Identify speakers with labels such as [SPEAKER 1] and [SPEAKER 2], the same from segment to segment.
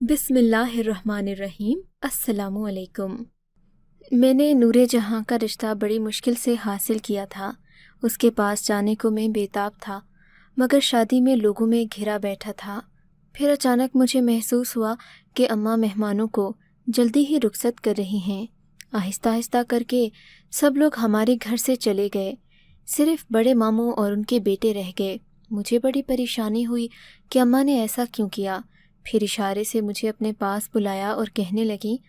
[SPEAKER 1] बिस्मिल्लाहिर्रहमानिर्रहीम। अस्सलामु अलैकुम। मैंने नूरे जहाँ का रिश्ता बड़ी मुश्किल से हासिल किया था। उसके पास जाने को मैं बेताब था, मगर शादी में लोगों में घिरा बैठा था। फिर अचानक मुझे महसूस हुआ कि अम्मा मेहमानों को जल्दी ही रुखसत कर रही हैं। आहिस्ता आहिस्ता करके सब लोग हमारे घर से चले गए। सिर्फ बड़े मामू और उनके बेटे रह गए। मुझे बड़ी परेशानी हुई कि अम्मा ने ऐसा क्यों किया। फिर इशारे से मुझे अपने पास बुलाया और कहने लगी,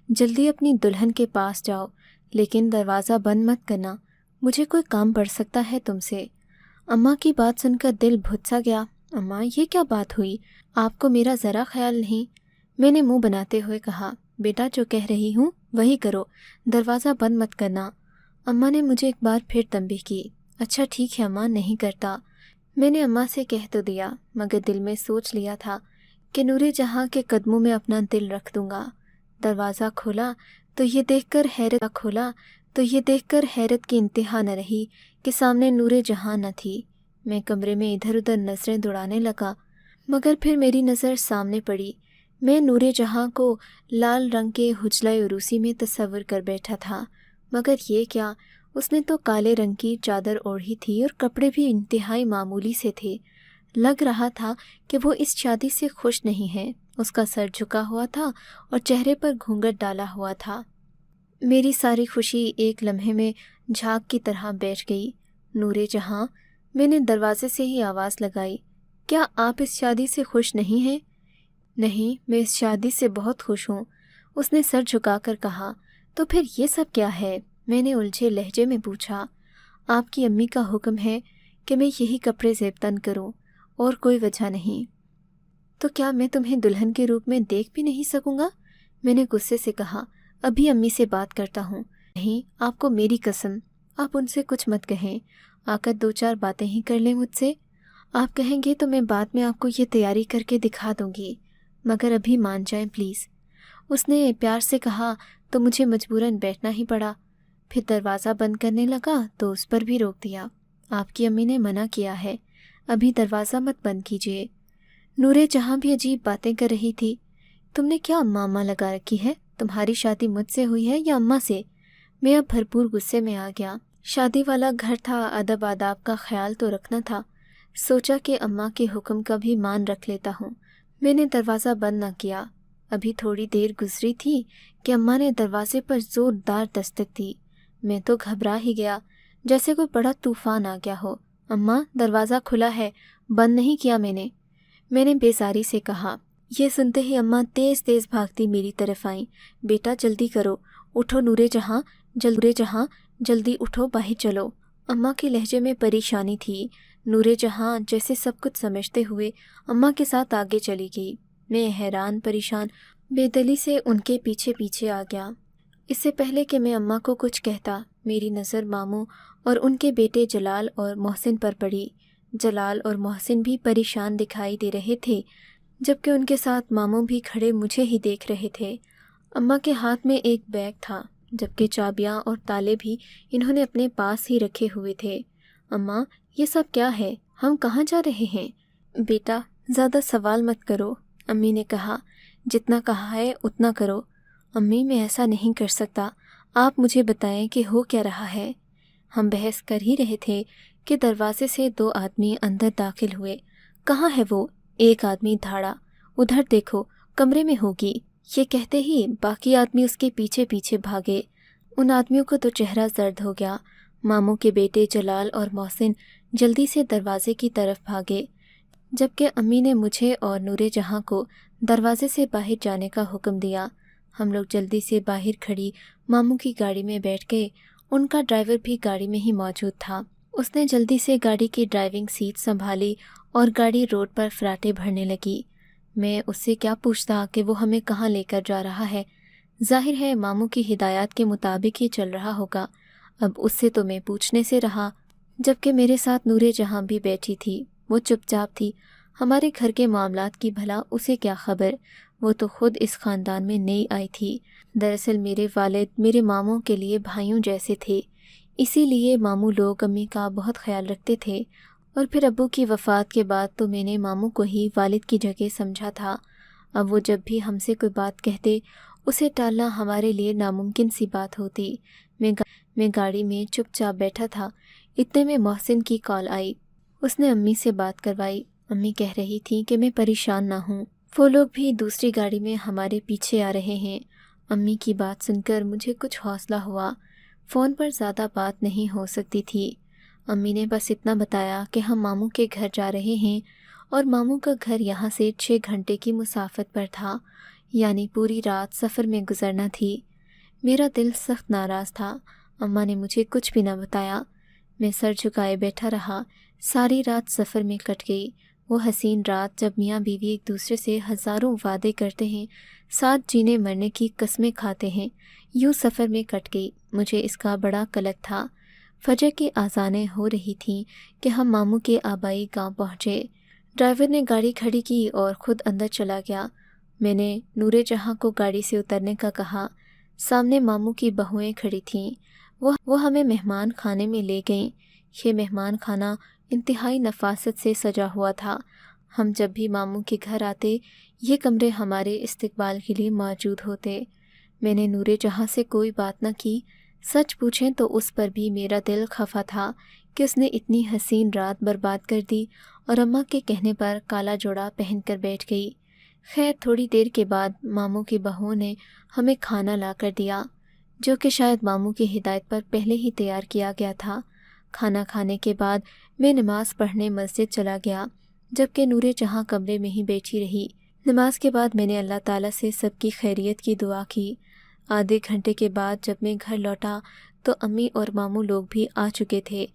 [SPEAKER 1] जल्दी अपनी दुल्हन के पास जाओ, लेकिन दरवाज़ा बंद मत करना, मुझे कोई काम पड़ सकता है तुमसे। अम्मा की बात सुनकर दिल भुत सा गया। अम्मा, ये क्या बात हुई? आपको मेरा ज़रा ख्याल नहीं? मैंने मुंह बनाते हुए कहा, बेटा जो कह रही हूँ वही करो, दरवाज़ा बंद मत करना। अम्मा ने मुझे एक बार फिर तंबीह की। अच्छा ठीक है अम्मा, नहीं करता। मैंने अम्मा से कह तो दिया, मगर दिल में सोच लिया था कि नूरे जहाँ के कदमों में अपना दिल रख दूंगा। दरवाज़ा खोला तो ये देखकर हैरत की इंतहा न रही कि सामने नूरे जहाँ न थी। मैं कमरे में इधर उधर नज़रें दौड़ाने लगा, मगर फिर मेरी नज़र सामने पड़ी। मैं नूरे जहाँ को लाल रंग के हुजला उरूसी में तस्वर कर बैठा था, मगर ये क्या, उसने तो काले रंग की चादर ओढ़ी थी और कपड़े भी इंतहाई मामूली से थे। लग रहा था कि वो इस शादी से खुश नहीं है। उसका सर झुका हुआ था और चेहरे पर घूंघट डाला हुआ था। मेरी सारी खुशी एक लम्हे में झाग की तरह बैठ गई। नूरे जहाँ, मैंने दरवाजे से ही आवाज़ लगाई, क्या आप इस शादी से खुश नहीं हैं? नहीं, मैं इस शादी से बहुत खुश हूँ, उसने सर झुकाकर कहा। तो फिर ये सब क्या है? मैंने उलझे लहजे में पूछा। आपकी अम्मी का हुक्म है कि मैं यही कपड़े ज़ेबतन करूँ, और कोई वजह नहीं। तो क्या मैं तुम्हें दुल्हन के रूप में देख भी नहीं सकूंगा? मैंने गुस्से से कहा। अभी अम्मी से बात करता हूँ। नहीं, आपको मेरी कसम, आप उनसे कुछ मत कहें। आकर दो चार बातें ही कर लें मुझसे। आप कहेंगे तो मैं बाद में आपको ये तैयारी करके दिखा दूंगी, मगर अभी मान जाएं प्लीज़, उसने प्यार से कहा। तो मुझे मजबूरन बैठना ही पड़ा। फिर दरवाज़ा बंद करने लगा तो उस पर भी रोक दिया। आपकी अम्मी ने मना किया है, अभी दरवाज़ा मत बंद कीजिए। नूरे जहाँ भी अजीब बातें कर रही थी। तुमने क्या अम्मा अम्मा लगा रखी है? तुम्हारी शादी मुझसे हुई है या अम्मा से? मैं अब भरपूर गुस्से में आ गया। शादी वाला घर था, अदब आदाब का ख्याल तो रखना था। सोचा कि अम्मा के हुक्म का भी मान रख लेता हूँ। मैंने दरवाज़ा बंद न किया। अभी थोड़ी देर गुजरी थी कि अम्मा ने दरवाजे पर ज़ोरदार दस्तक दी। मैं तो घबरा ही गया, जैसे कोई बड़ा तूफान आ गया हो। अम्मा, दरवाज़ा खुला है, बंद नहीं किया मैंने बेजारी से कहा। यह सुनते ही अम्मा तेज़ तेज़ भागती मेरी तरफ आईं। बेटा जल्दी करो, उठो नूरे जहाँ, जल्दी उठो, बाहर चलो। अम्मा के लहजे में परेशानी थी। नूरे जहाँ जैसे सब कुछ समझते हुए अम्मा के साथ आगे चली गई। मैं हैरान परेशान बेदली से उनके पीछे पीछे आ गया। इससे पहले कि मैं अम्मा को कुछ कहता, मेरी नज़र मामू और उनके बेटे जलाल और मोहसिन पर पड़ी। जलाल और मोहसिन भी परेशान दिखाई दे रहे थे, जबकि उनके साथ मामू भी खड़े मुझे ही देख रहे थे। अम्मा के हाथ में एक बैग था, जबकि चाबियां और ताले भी इन्होंने अपने पास ही रखे हुए थे। अम्मा, ये सब क्या है? हम कहाँ जा रहे हैं? बेटा ज़्यादा सवाल मत करो, अम्मी ने कहा। जितना कहा है उतना करो। अम्मी, मैं ऐसा नहीं कर सकता, आप मुझे बताएं कि हो क्या रहा है। हम बहस कर ही रहे थे कि दरवाजे से दो आदमी अंदर दाखिल हुए। कहाँ है वो? एक आदमी धाड़ा, उधर देखो, कमरे में होगी। ये कहते ही बाकी आदमी उसके पीछे पीछे भागे। उन आदमियों को तो चेहरा जर्द हो गया। मामू के बेटे जलाल और मोहसिन जल्दी से दरवाजे की तरफ भागे, जबकि अम्मी ने मुझे और नूरे जहाँ को दरवाजे से बाहर जाने का हुक्म दिया। हम लोग जल्दी से बाहर खड़ी मामू की गाड़ी में बैठ गए। उनका ड्राइवर भी गाड़ी में ही मौजूद था। उसने जल्दी से गाड़ी की ड्राइविंग सीट संभाली और गाड़ी रोड पर फराटे भरने लगी। मैं उससे क्या पूछता कि वो हमें कहाँ लेकर जा रहा है। जाहिर है मामू की हिदायत के मुताबिक ही चल रहा होगा। अब उससे तो मैं पूछने से रहा, जबकि मेरे साथ नूरे जहाँ भी बैठी थी। वो चुपचाप थी। हमारे घर के मामलात की भला उसे क्या खबर? वो तो खुद इस ख़ानदान में नई आई थी। दरअसल मेरे वालिद मेरे मामू के लिए भाइयों जैसे थे, इसीलिए मामू लोग अम्मी का बहुत ख्याल रखते थे। और फिर अब्बू की वफ़ात के बाद तो मैंने मामू को ही वालिद की जगह समझा था। अब वो जब भी हमसे कोई बात कहते उसे टालना हमारे लिए नामुमकिन सी बात होती। मैं गाड़ी में चुपचाप बैठा था। इतने में मोहसिन की कॉल आई। उसने अम्मी से बात करवाई। अम्मी कह रही थी कि मैं परेशान ना हूँ, वो लोग भी दूसरी गाड़ी में हमारे पीछे आ रहे हैं। अम्मी की बात सुनकर मुझे कुछ हौसला हुआ। फ़ोन पर ज़्यादा बात नहीं हो सकती थी। अम्मी ने बस इतना बताया कि हम मामू के घर जा रहे हैं और मामू का घर यहाँ से 6 घंटे की मुसाफत पर था, यानी पूरी रात सफ़र में गुजरना थी। मेरा दिल सख्त नाराज़ था। अम्मा ने मुझे कुछ भी न बताया। मैं सर झुकाए बैठा रहा। सारी रात सफ़र में कट गई। वो हसीन रात जब मियाँ बीवी एक दूसरे से हज़ारों वादे करते हैं, साथ जीने मरने की कस्में खाते हैं, यूँ सफ़र में कट गई। मुझे इसका बड़ा कलक था। फजर की आज़ानें हो रही थीं कि हम मामू के आबाई गांव पहुँचे। ड्राइवर ने गाड़ी खड़ी की और ख़ुद अंदर चला गया। मैंने नूरे जहाँ को गाड़ी से उतरने का कहा। सामने मामू की बहुएं खड़ी थीं। वो हमें मेहमान खाने में ले गईं। ये मेहमान खाना इंतहाई नफासत से सजा हुआ था। हम जब भी मामू के घर आते, ये कमरे हमारे इस्तकबाल के लिए मौजूद होते। मैंने नूरे जहाँ से कोई बात न की। सच पूछें तो उस पर भी मेरा दिल खफा था कि उसने इतनी हसीन रात बर्बाद कर दी और अम्मा के कहने पर काला जोड़ा पहन कर बैठ गई। खैर, थोड़ी देर के बाद मामू की बहू ने हमें खाना ला कर दिया, जो कि शायद मामू की हिदायत पर पहले ही तैयार किया गया था। खाना खाने के बाद मैं नमाज़ पढ़ने मस्जिद चला गया, जबकि नूरे जहाँ कमरे में ही बैठी रही। नमाज के बाद मैंने अल्लाह ताला से सबकी खैरियत की दुआ की। आधे घंटे के बाद जब मैं घर लौटा तो अम्मी और मामू लोग भी आ चुके थे।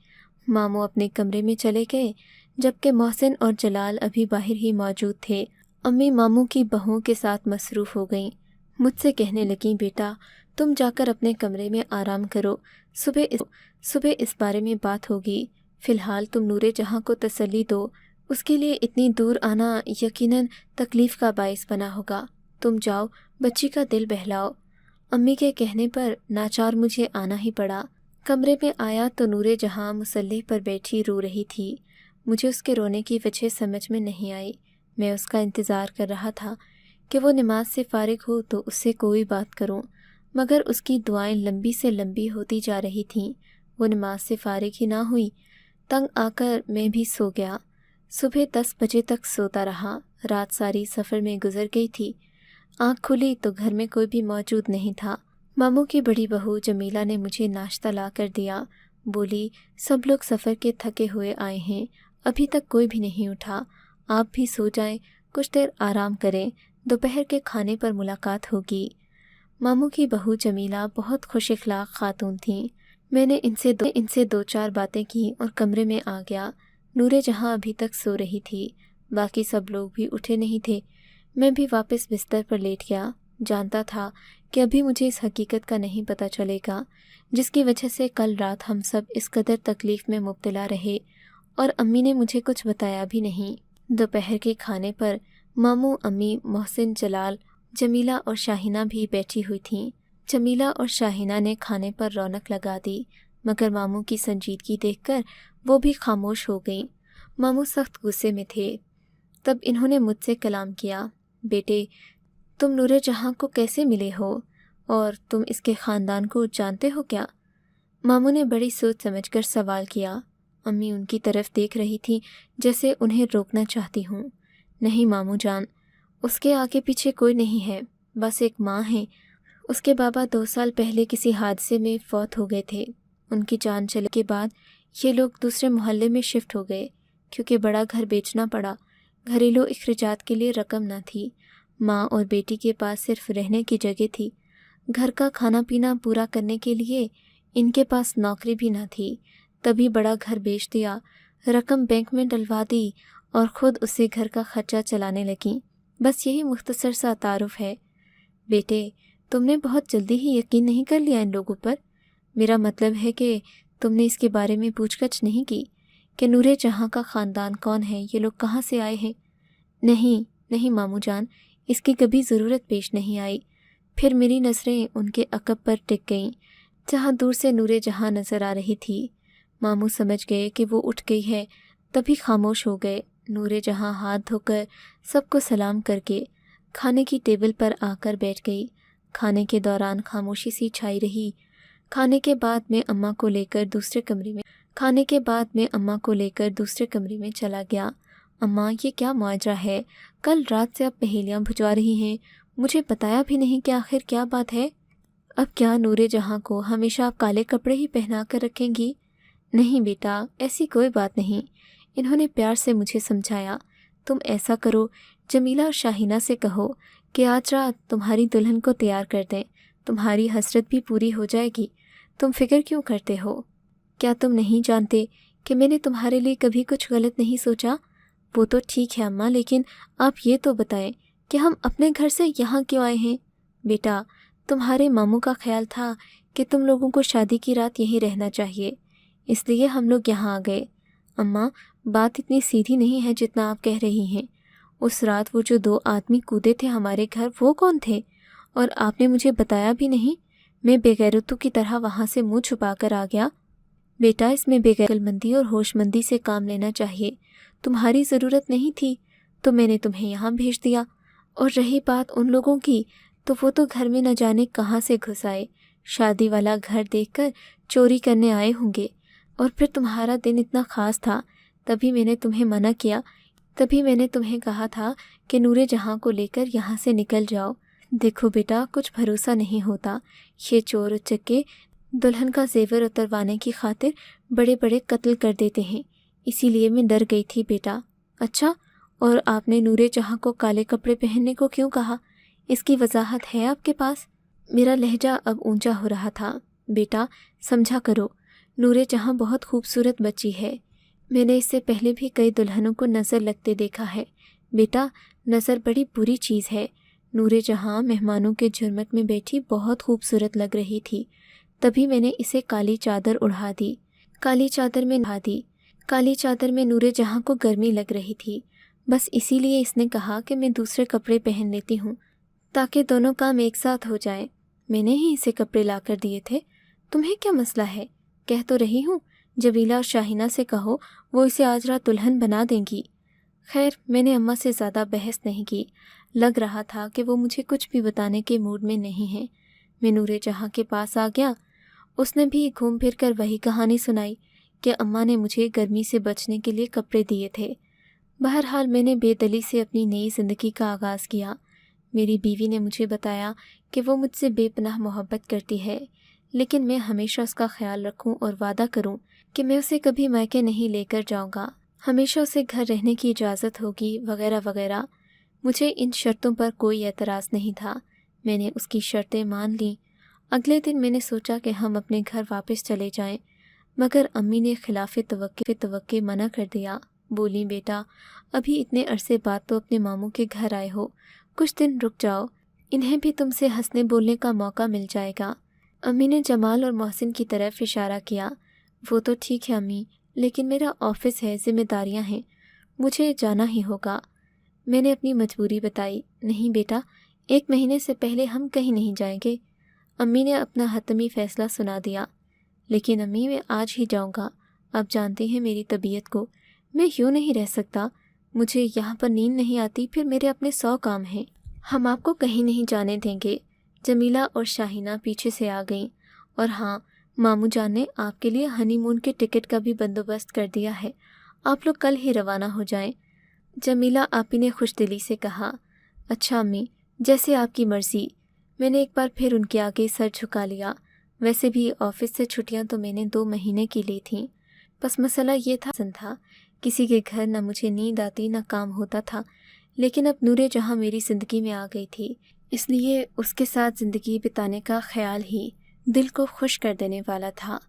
[SPEAKER 1] मामू अपने कमरे में चले गए, जबकि मोहसिन और जलाल अभी बाहर ही मौजूद थे। अम्मी मामू की बहू के साथ मसरूफ़ हो गईं। मुझसे कहने लगीं, बेटा तुम जाकर अपने कमरे में आराम करो, सुबह इस बारे में बात होगी। फ़िलहाल तुम नूरे जहाँ को तसल्ली दो, उसके लिए इतनी दूर आना यकीनन तकलीफ़ का बाइस बना होगा। तुम जाओ, बच्ची का दिल बहलाओ। अम्मी के कहने पर नाचार मुझे आना ही पड़ा। कमरे में आया तो नूरे जहाँ मुसल्ले पर बैठी रो रही थी। मुझे उसके रोने की वजह समझ में नहीं आई। मैं उसका इंतज़ार कर रहा था कि वो नमाज से फ़ारिग हो तो उससे कोई बात करूं, मगर उसकी दुआएं लंबी से लंबी होती जा रही थीं। वो नमाज से फ़ारिग ही ना हुई। तंग आकर मैं भी सो गया। सुबह 10 बजे तक सोता रहा। रात सारी सफ़र में गुजर गई थी। आँख खुली तो घर में कोई भी मौजूद नहीं था। मामू की बड़ी बहू जमीला ने मुझे नाश्ता ला कर दिया। बोली, सब लोग सफ़र के थके हुए आए हैं, अभी तक कोई भी नहीं उठा। आप भी सो जाएं, कुछ देर आराम करें, दोपहर के खाने पर मुलाकात होगी। मामू की बहू जमीला बहुत खुश इखलाक खातून थीं। मैंने इनसे दो चार बातें की और कमरे में आ गया। नूरे जहाँ अभी तक सो रही थी। बाकी सब लोग भी उठे नहीं थे। मैं भी वापस बिस्तर पर लेट गया। जानता था कि अभी मुझे इस हकीकत का नहीं पता चलेगा, जिसकी वजह से कल रात हम सब इस कदर तकलीफ़ में मुब्तला रहे, और अम्मी ने मुझे कुछ बताया भी नहीं। दोपहर के खाने पर मामू, अम्मी, मोहसिन, जलाल, जमीला और शाहिना भी बैठी हुई थीं। जमीला और शाहिना ने खाने पर रौनक लगा दी, मगर मामू की संजीदगी देखकर वो भी खामोश हो गईं। मामू सख्त गुस्से में थे। तब इन्होंने मुझसे कलाम किया, बेटे तुम नूरे जहाँ को कैसे मिले हो, और तुम इसके ख़ानदान को जानते हो क्या? मामू ने बड़ी सोच समझकर सवाल किया। अम्मी उनकी तरफ देख रही थी जैसे उन्हें रोकना चाहती हूँ। नहीं मामू जान, उसके आगे पीछे कोई नहीं है, बस एक माँ है। उसके बाबा 2 साल पहले किसी हादसे में फौत हो गए थे। उनकी जान चले के बाद ये लोग दूसरे मोहल्ले में शिफ्ट हो गए, क्योंकि बड़ा घर बेचना पड़ा। घरेलू अखराजात के लिए रकम न थी। माँ और बेटी के पास सिर्फ रहने की जगह थी। घर का खाना पीना पूरा करने के लिए इनके पास नौकरी भी न थी। तभी बड़ा घर बेच दिया, रकम बैंक में डलवा दी और ख़ुद उससे घर का खर्चा चलाने लगी। बस यही मुख्तसर सा तारुफ है। बेटे तुमने बहुत जल्दी ही यकीन नहीं कर लिया इन लोगों पर। मेरा मतलब है कि तुमने इसके बारे में पूछगछ नहीं की कि नूरे जहाँ का ख़ानदान कौन है, ये लोग कहाँ से आए हैं। नहीं नहीं मामू जान, इसकी कभी ज़रूरत पेश नहीं आई। फिर मेरी नज़रें उनके अकब पर टिक गईं, जहाँ दूर से नूरे जहाँ नज़र आ रही थी। मामू समझ गए कि वो उठ गई है, तभी खामोश हो गए। नूरे जहाँ हाथ धोकर सबको सलाम करके کھانے کی ٹیبل پر آ کر بیٹھ گئی۔ کھانے کے دوران خاموشی سی چھائی رہی۔ کھانے کے بعد میں اماں کو لے کر دوسرے کمرے میں چلا گیا۔ اماں، یہ کیا معاجرہ ہے؟ کل رات سے آپ پہیلیاں بجھوا رہی ہیں، مجھے بتایا بھی نہیں کہ آخر کیا بات ہے؟ اب کیا نور جہاں کو ہمیشہ آپ کالے کپڑے ہی پہنا کر رکھیں گی؟ نہیں بیٹا، ایسی کوئی بات نہیں، انہوں نے پیار سے مجھے سمجھایا۔ تم ایسا کرو، جمیلہ اور شاہینہ سے کہو کہ آج رات تمہاری دلہن کو تیار کر دیں، تمہاری حسرت بھی پوری ہو جائے گی۔ تم فکر کیوں کرتے ہو؟ کیا تم نہیں جانتے کہ میں نے تمہارے لیے کبھی کچھ غلط نہیں سوچا؟ وہ تو ٹھیک ہے اماں، لیکن آپ یہ تو بتائیں کہ ہم اپنے گھر سے یہاں کیوں آئے ہیں؟ بیٹا، تمہارے ماموں کا خیال تھا کہ تم لوگوں کو شادی کی رات یہیں رہنا چاہیے، اس لیے ہم لوگ یہاں آ گئے۔ اماں، بات اتنی سیدھی نہیں ہے جتنا آپ کہہ رہی ہیں۔ اس رات وہ جو 2 آدمی کودے تھے ہمارے گھر، وہ کون تھے؟ اور آپ نے مجھے بتایا بھی نہیں۔ میں بے غیرتوں کی طرح وہاں سے منہ چھپا کر آ گیا۔ بیٹا، اس میں بے عقل مندی اور ہوش مندی سے کام لینا چاہیے۔ تمہاری ضرورت نہیں تھی تو میں نے تمہیں یہاں بھیج دیا۔ اور رہی بات ان لوگوں کی، تو وہ تو گھر میں نہ جانے کہاں سے گھس آئے، شادی والا گھر دیکھ کر چوری کرنے آئے ہوں گے۔ اور پھر تمہارا دن اتنا خاص تھا، تبھی میں نے تمہیں کہا تھا کہ نور جہاں کو لے کر یہاں سے نکل جاؤ۔ دیکھو بیٹا، کچھ بھروسہ نہیں ہوتا، یہ چور چکے دلہن کا زیور اتروانے کی خاطر بڑے بڑے قتل کر دیتے ہیں، اسی لیے میں ڈر گئی تھی بیٹا۔ اچھا، اور آپ نے نور جہاں کو کالے کپڑے پہننے کو کیوں کہا؟ اس کی وضاحت ہے آپ کے پاس؟ میرا لہجہ اب اونچا ہو رہا تھا۔ بیٹا، سمجھا کرو، نور جہاں بہت خوبصورت بچی ہے، میں نے اس سے پہلے بھی کئی دلہنوں کو نظر لگتے دیکھا ہے۔ بیٹا، نظر بڑی بری چیز ہے۔ نور جہاں مہمانوں کے جھرمٹ میں بیٹھی بہت خوبصورت لگ رہی تھی، تبھی میں نے اسے کالی چادر اڑا دی۔ کالی چادر میں نور جہاں کو گرمی لگ رہی تھی، بس اسی لیے اس نے کہا کہ میں دوسرے کپڑے پہن لیتی ہوں تاکہ دونوں کام ایک ساتھ ہو جائیں۔ میں نے ہی اسے کپڑے لا کر دیے تھے، تمہیں کیا مسئلہ ہے؟ کہہ تو رہی ہوں، جمیلہ اور شاہینہ سے کہو، وہ اسے آج رات دلہن بنا دیں گی۔ خیر، میں نے اماں سے زیادہ بحث نہیں کی، لگ رہا تھا کہ وہ مجھے کچھ بھی بتانے کے موڈ میں نہیں ہیں۔ میں نور جہاں کے پاس آ گیا۔ اس نے بھی گھوم پھر کر وہی کہانی سنائی کہ اماں نے مجھے گرمی سے بچنے کے لیے کپڑے دیے تھے۔ بہرحال میں نے بے دلی سے اپنی نئی زندگی کا آغاز کیا۔ میری بیوی نے مجھے بتایا کہ وہ مجھ سے بے پناہ محبت کرتی ہے، لیکن میں ہمیشہ اس کا خیال رکھوں اور وعدہ کروں کہ میں اسے کبھی میکے نہیں لے کر جاؤں گا، ہمیشہ اسے گھر رہنے کی اجازت ہوگی، وغیرہ وغیرہ۔ مجھے ان شرطوں پر کوئی اعتراض نہیں تھا، میں نے اس کی شرطیں مان لیں۔ اگلے دن میں نے سوچا کہ ہم اپنے گھر واپس چلے جائیں، مگر امی نے خلاف توقع منع کر دیا۔ بولی، بیٹا، ابھی اتنے عرصے بعد تو اپنے ماموں کے گھر آئے ہو، کچھ دن رک جاؤ، انہیں بھی تم سے ہنسنے بولنے کا موقع مل جائے گا۔ امی نے جمال اور محسن کی طرف اشارہ کیا۔ وہ تو ٹھیک ہے امی، لیکن میرا آفس ہے، ذمہ داریاں ہیں، مجھے جانا ہی ہوگا۔ میں نے اپنی مجبوری بتائی۔ نہیں بیٹا، 1 مہینے سے پہلے ہم کہیں نہیں جائیں گے۔ امی نے اپنا حتمی فیصلہ سنا دیا۔ لیکن امی، میں آج ہی جاؤں گا، آپ جانتے ہیں میری طبیعت کو، میں یوں نہیں رہ سکتا، مجھے یہاں پر نیند نہیں آتی، پھر میرے اپنے 100 کام ہیں۔ ہم آپ کو کہیں نہیں جانے دیں گے۔ جمیلہ اور شاہینہ پیچھے سے آ گئیں۔ اور ہاں، ماموں جان نے آپ کے لیے ہنی مون کے ٹکٹ کا بھی بندوبست کر دیا ہے، آپ لوگ کل ہی روانہ ہو جائیں۔ جمیلہ آپی نے خوش دلی سے کہا۔ اچھا امی، جیسے آپ کی مرضی۔ میں نے ایک بار پھر ان کے آگے سر جھکا لیا۔ ویسے بھی آفس سے چھٹیاں تو میں نے 2 مہینے کی لی تھیں، بس مسئلہ یہ تھا کسی کے گھر نہ مجھے نیند آتی نہ کام ہوتا تھا، لیکن اب نور جہاں میری زندگی میں آ گئی تھی، اس لیے اس کے ساتھ زندگی بتانے کا خیال ہی دل کو خوش کر دینے والا تھا۔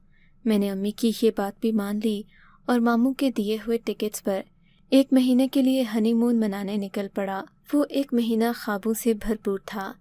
[SPEAKER 1] میں نے امی کی یہ بات بھی مان لی اور ماموں کے دیے ہوئے ٹکٹس پر 1 مہینے کے لیے ہنی مون منانے نکل پڑا۔ وہ 1 مہینہ خوابوں سے بھرپور تھا۔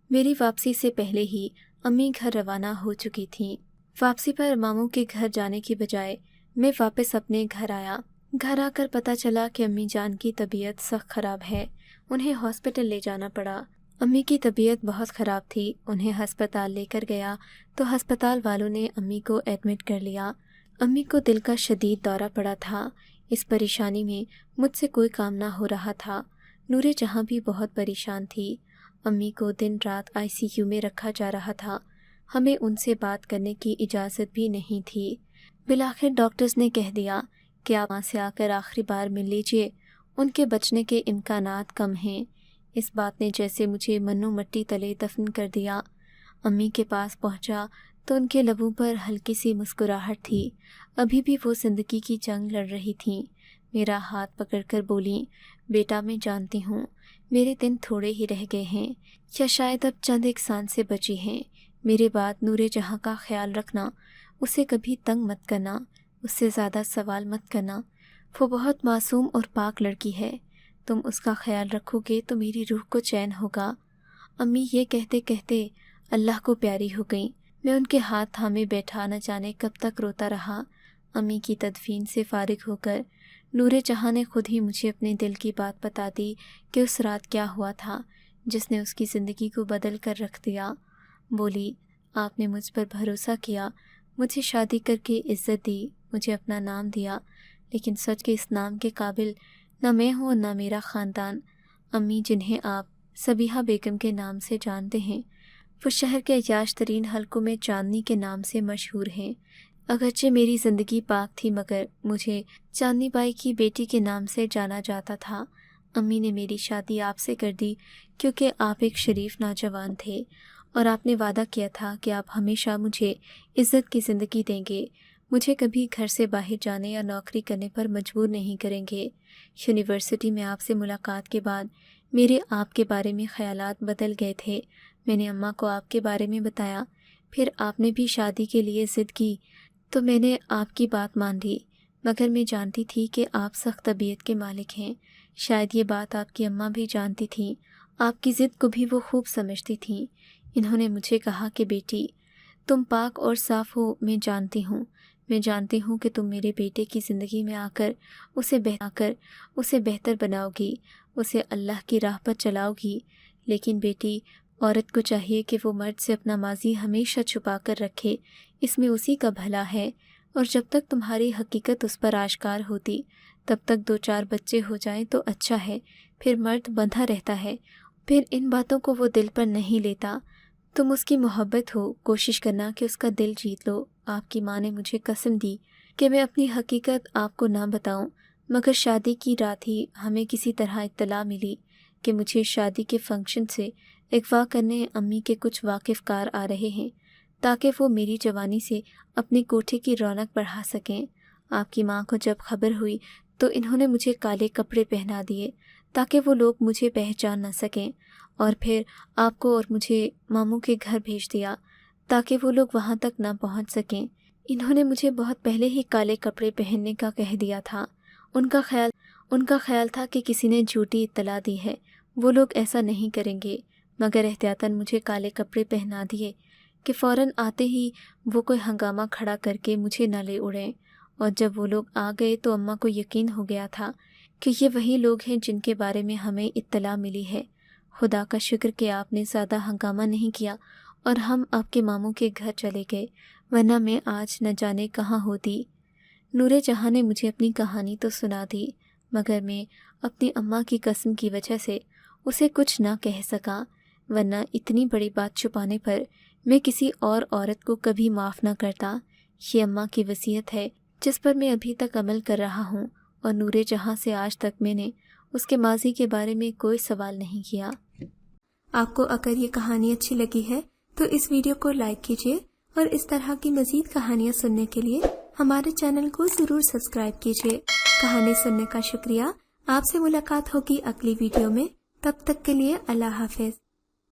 [SPEAKER 1] میری واپسی سے پہلے ہی امی گھر روانہ ہو چکی تھیں۔ واپسی پر ماموں کے گھر جانے کی بجائے میں واپس اپنے گھر آیا۔ گھر آ کر پتہ چلا کہ امی جان کی طبیعت سخت خراب ہے، انہیں ہاسپٹل لے جانا پڑا۔ امی کی طبیعت بہت خراب تھی، انہیں ہسپتال لے کر گیا تو ہسپتال والوں نے امی کو ایڈمٹ کر لیا۔ امی کو دل کا شدید دورہ پڑا تھا۔ اس پریشانی میں مجھ سے کوئی کام نہ ہو رہا تھا۔ نور جہاں بھی بہت پریشان تھی۔ امی کو دن رات ICU میں رکھا جا رہا تھا، ہمیں ان سے بات کرنے کی اجازت بھی نہیں تھی۔ بالآخر ڈاکٹرز نے کہہ دیا کہ آپ وہاں سے آ کر آخری بار مل لیجئے، ان کے بچنے کے امکانات کم ہیں۔ اس بات نے جیسے مجھے منو مٹی تلے دفن کر دیا۔ امی کے پاس پہنچا تو ان کے لبوں پر ہلکی سی مسکراہٹ تھی، ابھی بھی وہ زندگی کی جنگ لڑ رہی تھیں۔ میرا ہاتھ پکڑ کر بولیں، بیٹا میں جانتی ہوں میرے دن تھوڑے ہی رہ گئے ہیں، یا شاید اب چند ایک سان سے بچی ہیں۔ میرے بعد نور جہاں کا خیال رکھنا، اسے کبھی تنگ مت کرنا، اس سے زیادہ سوال مت کرنا، وہ بہت معصوم اور پاک لڑکی ہے، تم اس کا خیال رکھو گے تو میری روح کو چین ہوگا۔ امی یہ کہتے کہتے اللہ کو پیاری ہو گئیں۔ میں ان کے ہاتھ تھامے بیٹھا نہ جانے کب تک روتا رہا۔ امی کی تدفین سے فارغ ہو کر نور جہاں نے خود ہی مجھے اپنے دل کی بات بتا دی کہ اس رات کیا ہوا تھا جس نے اس کی زندگی کو بدل کر رکھ دیا۔ بولی، آپ نے مجھ پر بھروسہ کیا، مجھے شادی کر کے عزت دی، مجھے اپنا نام دیا، لیکن سچ کے اس نام کے قابل نہ میں ہوں اور نہ میرا خاندان۔ امی، جنہیں آپ صبیحہ بیگم کے نام سے جانتے ہیں، وہ شہر کے عیاش ترین حلقوں میں چاندنی کے نام سے مشہور ہیں۔ اگرچہ میری زندگی پاک تھی مگر مجھے چاندنی بائی کی بیٹی کے نام سے جانا جاتا تھا۔ امی نے میری شادی آپ سے کر دی کیونکہ آپ ایک شریف نوجوان تھے اور آپ نے وعدہ کیا تھا کہ آپ ہمیشہ مجھے عزت کی زندگی دیں گے، مجھے کبھی گھر سے باہر جانے یا نوکری کرنے پر مجبور نہیں کریں گے۔ یونیورسٹی میں آپ سے ملاقات کے بعد میرے آپ کے بارے میں خیالات بدل گئے تھے۔ میں نے اماں کو آپ کے بارے میں بتایا، پھر آپ نے بھی شادی کے لیے ضد کی تو میں نے آپ کی بات مان لی، مگر میں جانتی تھی کہ آپ سخت طبیعت کے مالک ہیں۔ شاید یہ بات آپ کی اماں بھی جانتی تھیں، آپ کی ضد کو بھی وہ خوب سمجھتی تھیں۔ انہوں نے مجھے کہا کہ بیٹی، تم پاک اور صاف ہو، میں جانتی ہوں کہ تم میرے بیٹے کی زندگی میں آ کر اسے بہتر بناؤ گی، اسے اللہ کی راہ پر چلاؤ گی، لیکن بیٹی، عورت کو چاہیے کہ وہ مرد سے اپنا ماضی ہمیشہ چھپا کر رکھے، اس میں اسی کا بھلا ہے، اور جب تک تمہاری حقیقت اس پر آشکار ہوتی تب تک 2-4 بچے ہو جائیں تو اچھا ہے، پھر مرد بندھا رہتا ہے، پھر ان باتوں کو وہ دل پر نہیں لیتا۔ تم اس کی محبت ہو، کوشش کرنا کہ اس کا دل جیت لو۔ آپ کی ماں نے مجھے قسم دی کہ میں اپنی حقیقت آپ کو نہ بتاؤں، مگر شادی کی رات ہی ہمیں کسی طرح اطلاع ملی کہ مجھے شادی کے فنکشن سے اغوا کرنے امی کے کچھ واقف کار آ رہے ہیں تاکہ وہ میری جوانی سے اپنی کوٹھے کی رونق بڑھا سکیں۔ آپ کی ماں کو جب خبر ہوئی تو انہوں نے مجھے کالے کپڑے پہنا دیے تاکہ وہ لوگ مجھے پہچان نہ سکیں، اور پھر آپ کو اور مجھے ماموں کے گھر بھیج دیا تاکہ وہ لوگ وہاں تک نہ پہنچ سکیں۔ انہوں نے مجھے بہت پہلے ہی کالے کپڑے پہننے کا کہہ دیا تھا۔ ان کا خیال تھا کہ کسی نے جھوٹی اطلاع دی ہے، وہ لوگ ایسا نہیں کریں گے، مگر احتیاطاً مجھے کالے کپڑے پہنا دیے کہ فوراً آتے ہی وہ کوئی ہنگامہ کھڑا کر کے مجھے نہ لے اڑیں۔ اور جب وہ لوگ آ گئے تو اماں کو یقین ہو گیا تھا کہ یہ وہی لوگ ہیں جن کے بارے میں ہمیں اطلاع ملی ہے۔ خدا کا شکر کہ آپ نے زیادہ ہنگامہ نہیں کیا اور ہم آپ کے ماموں کے گھر چلے گئے، ورنہ میں آج نہ جانے کہاں ہوتی۔ نور جہاں نے مجھے اپنی کہانی تو سنا دی، مگر میں اپنی اماں کی قسم کی وجہ سے اسے کچھ نہ کہہ سکا، ورنہ اتنی بڑی بات چھپانے پر میں کسی اور عورت کو کبھی معاف نہ کرتا۔ یہ اماں کی وصیت ہے جس پر میں ابھی تک عمل کر رہا ہوں، اور نور جہاں سے آج تک میں نے اس کے ماضی کے بارے میں کوئی سوال نہیں کیا۔ آپ کو اگر یہ کہانی اچھی لگی ہے تو اس ویڈیو کو لائک کیجیے، اور اس طرح کی مزید کہانیاں سننے کے لیے ہمارے چینل کو ضرور سبسکرائب کیجیے۔ کہانی سننے کا شکریہ۔ آپ سے ملاقات ہوگی اگلی ویڈیو میں، تب تک کے لیے اللہ حافظ۔